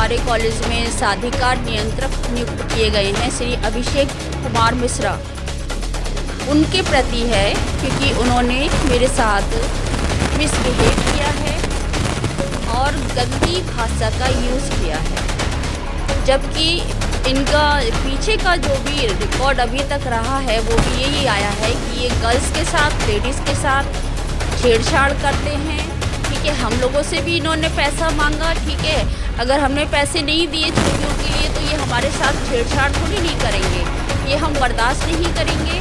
हमारे कॉलेज में साधिकार नियंत्रक नियुक्त किए गए हैं श्री अभिषेक कुमार मिश्रा, उनके प्रति है क्योंकि उन्होंने मेरे साथ मिसबिहेव किया है और गंदी भाषा का यूज़ किया है। जबकि इनका पीछे का जो भी रिकॉर्ड अभी तक रहा है वो भी यही आया है कि ये गर्ल्स के साथ, लेडीज़ के साथ छेड़छाड़ करते हैं। ठीक है, हम लोगों से भी इन्होंने पैसा मांगा। ठीक है, अगर हमने पैसे नहीं दिए छुट्टियों के लिए तो ये हमारे साथ छेड़छाड़ थोड़ी नहीं करेंगे, ये हम बर्दाश्त नहीं करेंगे।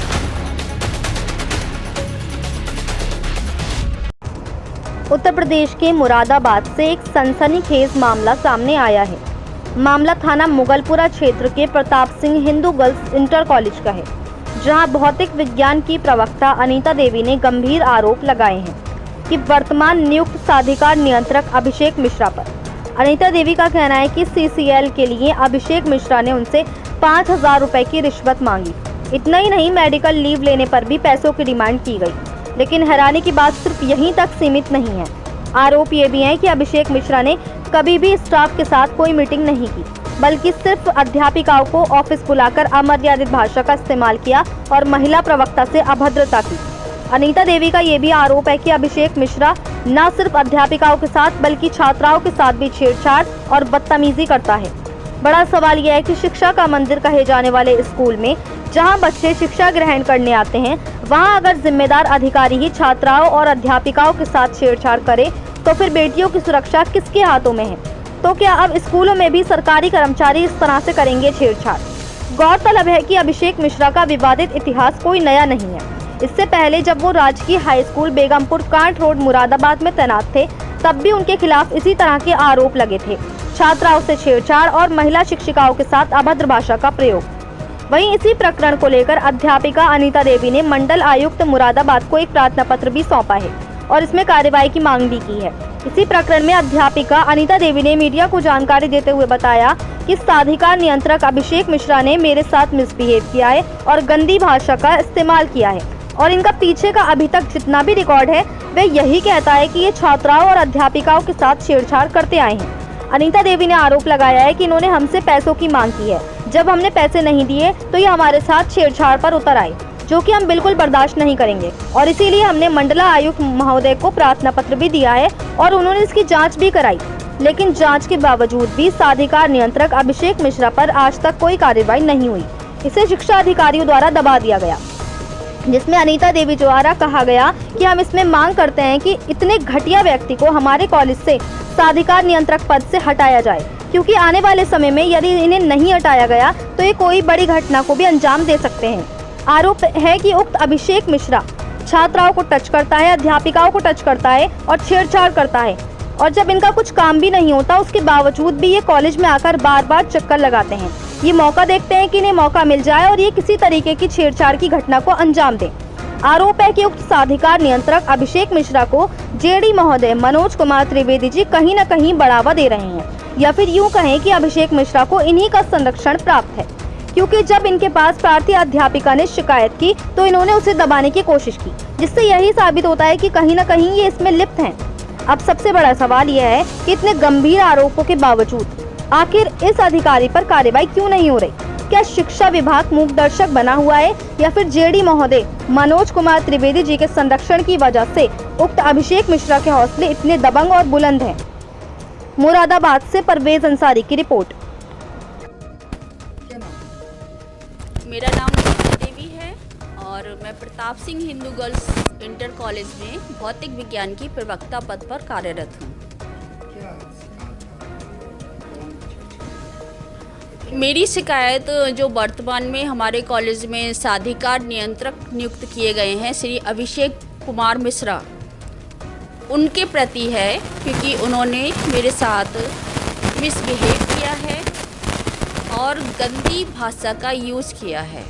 उत्तर प्रदेश के मुरादाबाद से एक सनसनीखेज मामला सामने आया है। मामला थाना मुगलपुरा क्षेत्र के Pratap Singh Hindu girls inter college का है, जहां भौतिक विज्ञान की प्रवक्ता अनीता देवी ने गंभीर आरोप लगाए हैं कि वर्तमान नियुक्त साधिकार नियंत्रक अभिषेक मिश्रा पर। अनीता देवी का कहना है कि CCL के लिए अभिषेक मिश्रा ने उनसे 5,000 रुपए की रिश्वत मांगी। इतना ही नहीं, मेडिकल लीव लेने पर भी पैसों की डिमांड की गई। लेकिन हैरानी की बात सिर्फ यहीं तक सीमित नहीं है। आरोप ये भी है कि अभिषेक मिश्रा ने कभी भी स्टाफ के साथ कोई मीटिंग नहीं की, बल्कि सिर्फ अध्यापिकाओं को ऑफिस बुलाकर अमर्यादित भाषा का इस्तेमाल किया और महिला प्रवक्ता से अभद्रता की। अनीता देवी का ये भी आरोप है कि अभिषेक मिश्रा न सिर्फ अध्यापिकाओं के साथ बल्कि छात्राओं के साथ भी छेड़छाड़ और बदतमीजी करता है। बड़ा सवाल यह है कि शिक्षा का मंदिर कहे जाने वाले स्कूल में जहां बच्चे शिक्षा ग्रहण करने आते हैं, वहां अगर जिम्मेदार अधिकारी ही छात्राओं और अध्यापिकाओं के साथ छेड़छाड़ करे तो फिर बेटियों की सुरक्षा किसके हाथों में है? तो क्या अब स्कूलों में भी सरकारी कर्मचारी इस तरह से करेंगे छेड़छाड़? गौरतलब है कि अभिषेक मिश्रा का विवादित इतिहास कोई नया नहीं है। इससे पहले जब वो राजकीय high school Begumpur Kant road Moradabad में तैनात थे, तब भी उनके खिलाफ इसी तरह के आरोप लगे थे, छात्राओं से छेड़छाड़ और महिला शिक्षिकाओं के साथ अभद्र भाषा का प्रयोग। वहीं इसी प्रकरण को लेकर अध्यापिका अनीता देवी ने मंडल आयुक्त मुरादाबाद को एक प्रार्थना पत्र भी सौंपा है और इसमें कार्रवाई की मांग भी की है। इसी प्रकरण में अध्यापिका अनीता देवी ने मीडिया को जानकारी देते हुए बताया कि साधिकार नियंत्रक अभिषेक मिश्रा ने मेरे साथ मिसबिहेव किया है और गंदी भाषा का इस्तेमाल किया है और इनका पीछे का अभी तक जितना भी रिकॉर्ड है वह यही कहता है कि ये छात्राओं और अध्यापिकाओं के साथ छेड़छाड़ करते आए हैं। अनीता देवी ने आरोप लगाया है कि इन्होंने हमसे पैसों की मांग की है। जब हमने पैसे नहीं दिए तो ये हमारे साथ छेड़छाड़ पर उतर आए, जो कि हम बिल्कुल बर्दाश्त नहीं करेंगे और इसीलिए हमने मंडला आयुक्त महोदय को प्रार्थना पत्र भी दिया है और उन्होंने इसकी जांच भी कराई। लेकिन जांच के बावजूद भी साधिकार नियंत्रक अभिषेक मिश्रा पर आज तक कोई कार्रवाई नहीं हुई। इसे शिक्षा अधिकारियों द्वारा दबा दिया गया, जिसमें अनीता देवी द्वारा कहा गया कि हम इसमें मांग करते हैं कि इतने घटिया व्यक्ति को हमारे कॉलेज से साधिकार नियंत्रक पद से हटाया जाए, क्योंकि आने वाले समय में यदि इन्हें नहीं हटाया गया तो ये कोई बड़ी घटना को भी अंजाम दे सकते हैं। आरोप है कि उक्त अभिषेक मिश्रा छात्राओं को टच करता है, अध्यापिकाओं को टच करता है और छेड़छाड़ करता है, और जब इनका कुछ काम भी नहीं होता उसके बावजूद भी ये कॉलेज में आकर बार बार चक्कर लगाते हैं। ये मौका देखते हैं कि इन्हें मौका मिल जाए और ये किसी तरीके की छेड़छाड़ की घटना को अंजाम दें। आरोप है कि उक्त साधिकार नियंत्रक अभिषेक मिश्रा को JD महोदय मनोज कुमार त्रिवेदी जी कहीं न कहीं बढ़ावा दे रहे हैं, या फिर यूं कहें कि अभिषेक मिश्रा को इन्हीं का संरक्षण प्राप्त है, क्योंकि जब इनके पास प्रार्थी अध्यापिका ने शिकायत की तो इन्होंने उसे दबाने की कोशिश की, जिससे यही साबित होता है कि कहीं न कहीं ये इसमें लिप्त हैं। अब सबसे बड़ा सवाल यह है कि इतने गंभीर आरोपों के बावजूद आखिर इस अधिकारी पर कार्रवाई क्यों नहीं हो रही? क्या शिक्षा विभाग मूकदर्शक बना हुआ है या फिर JD महोदय मनोज कुमार त्रिवेदी जी के संरक्षण की वजह से उक्त अभिषेक मिश्रा के हौसले इतने दबंग और बुलंद हैं? मुरादाबाद से परवेज अंसारी की रिपोर्ट। मेरा नाम अनीता देवी है और मैं Pratap Singh Hindu girls inter college में भौतिक विज्ञान की प्रवक्ता पद पर कार्यरत हूँ। मेरी शिकायत जो वर्तमान में हमारे कॉलेज में साधिकार नियंत्रक नियुक्त किए गए हैं श्री अभिषेक कुमार मिश्रा, उनके प्रति है क्योंकि उन्होंने मेरे साथ मिसबिहेव किया है और गंदी भाषा का यूज़ किया है।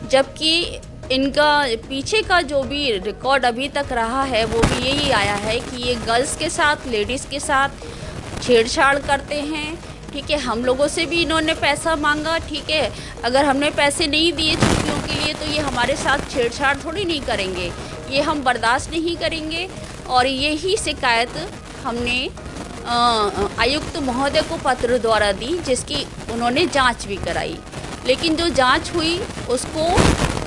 जबकि इनका पीछे का जो भी रिकॉर्ड अभी तक रहा है वो भी यही आया है कि ये गर्ल्स के साथ, लेडीज़ के साथ छेड़छाड़ करते हैं। ठीक है, हम लोगों से भी इन्होंने पैसा मांगा। ठीक है, अगर हमने पैसे नहीं दिए छुट्टियों के लिए तो ये हमारे साथ छेड़छाड़ थोड़ी नहीं करेंगे, ये हम बर्दाश्त नहीं करेंगे। और यही शिकायत हमने आयुक्त महोदय को पत्र द्वारा दी, जिसकी उन्होंने जांच भी कराई, लेकिन जो जांच हुई उसको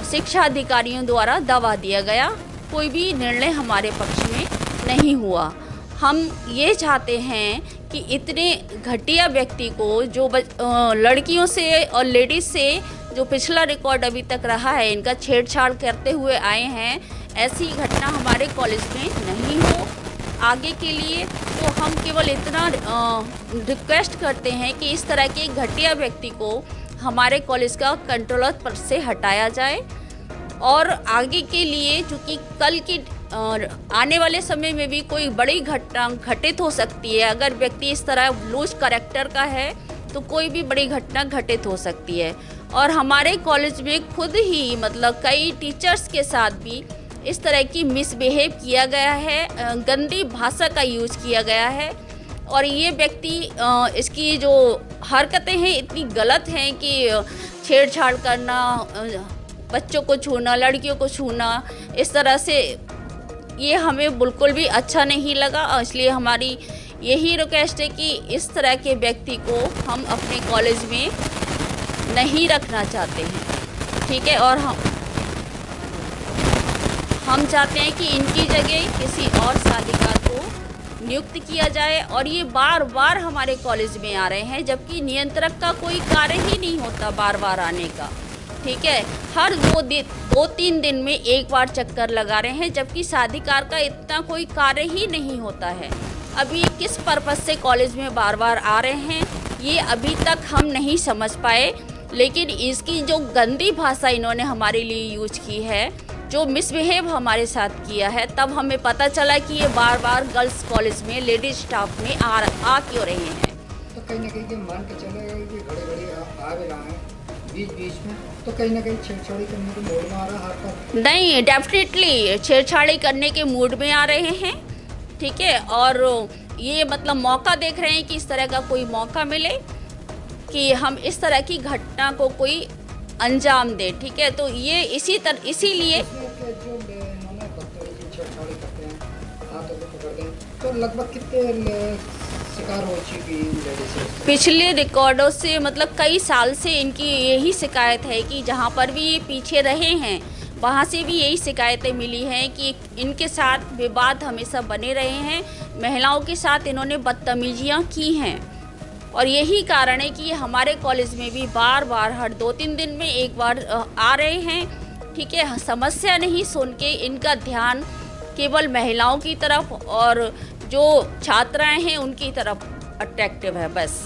शिक्षा अधिकारियों द्वारा दबा दिया गया। कोई भी निर्णय हमारे पक्ष में नहीं हुआ। हम ये चाहते हैं कि इतने घटिया व्यक्ति को, जो लड़कियों से और लेडीज़ से जो पिछला रिकॉर्ड अभी तक रहा है, इनका छेड़छाड़ करते हुए आए हैं, ऐसी घटना हमारे कॉलेज में नहीं हो आगे के लिए। तो हम केवल इतना रिक्वेस्ट करते हैं कि इस तरह के घटिया व्यक्ति को हमारे कॉलेज का कंट्रोलर पर से हटाया जाए, और आगे के लिए, चूँकि कल की आने वाले समय में भी कोई बड़ी घटना घटित हो सकती है। अगर व्यक्ति इस तरह लूज कैरेक्टर का है तो कोई भी बड़ी घटना घटित हो सकती है। और हमारे कॉलेज में खुद ही मतलब कई टीचर्स के साथ भी इस तरह की मिसबिहेव किया गया है, गंदी भाषा का यूज़ किया गया है। और ये व्यक्ति इसकी जो हरकतें हैं इतनी गलत हैं कि छेड़छाड़ करना, बच्चों को छूना, लड़कियों को छूना, इस तरह से ये हमें बिल्कुल भी अच्छा नहीं लगा। इसलिए हमारी यही रिक्वेस्ट है कि इस तरह के व्यक्ति को हम अपने कॉलेज में नहीं रखना चाहते हैं, ठीक है। और हम चाहते हैं कि इनकी जगह किसी और साधिकार को नियुक्त किया जाए। और ये बार बार हमारे कॉलेज में आ रहे हैं, जबकि नियंत्रक का कोई कार्य ही नहीं होता बार बार आने का, ठीक है। हर 2-3 दिन में एक बार चक्कर लगा रहे हैं, जबकि साधिकार का इतना कोई कार्य ही नहीं होता है। अभी किस पर्पस से कॉलेज में बार बार आ रहे हैं ये अभी तक हम नहीं समझ पाए। लेकिन इसकी जो गंदी भाषा इन्होंने हमारे लिए यूज की है, जो मिसबिहेव हमारे साथ किया है, तब हमें पता चला कि ये बार बार गर्ल्स कॉलेज में लेडीज स्टाफ में आ क्यों रहे हैं। तो कहीं ना कहीं मान के चलेगा कि घड़ी आ भी रहा है बीच में, तो कहीं ना कहीं छेड़छाड़ी करने के मूड में आ रहा है। नहीं, डेफिनेटली छेड़छाड़ी करने के मूड में आ रहे हैं, ठीक है। और ये मतलब मौका देख रहे हैं कि इस तरह का कोई मौका मिले कि हम इस तरह की घटना को कोई अंजाम दे, ठीक है। तो ये इसीलिए छेड़छाड़ी करते हैं, हाथों को पकड़ दें, तो लगभग कितने शिकार हो चुकी है? पिछले रिकॉर्डों से मतलब कई साल से इनकी यही शिकायत है कि जहाँ पर भी ये पीछे रहे हैं वहाँ से भी यही शिकायतें मिली हैं कि इनके साथ विवाद हमेशा बने रहे हैं, महिलाओं के साथ इन्होंने बदतमीजियाँ की हैं। और यही कारण है कि हमारे कॉलेज में भी बार बार हर 2-3 दिन में एक बार आ रहे हैं, ठीक है। समस्या नहीं सुन के इनका ध्यान केवल महिलाओं की तरफ और जो छात्राएं हैं उनकी तरफ अट्रैक्टिव है, बस।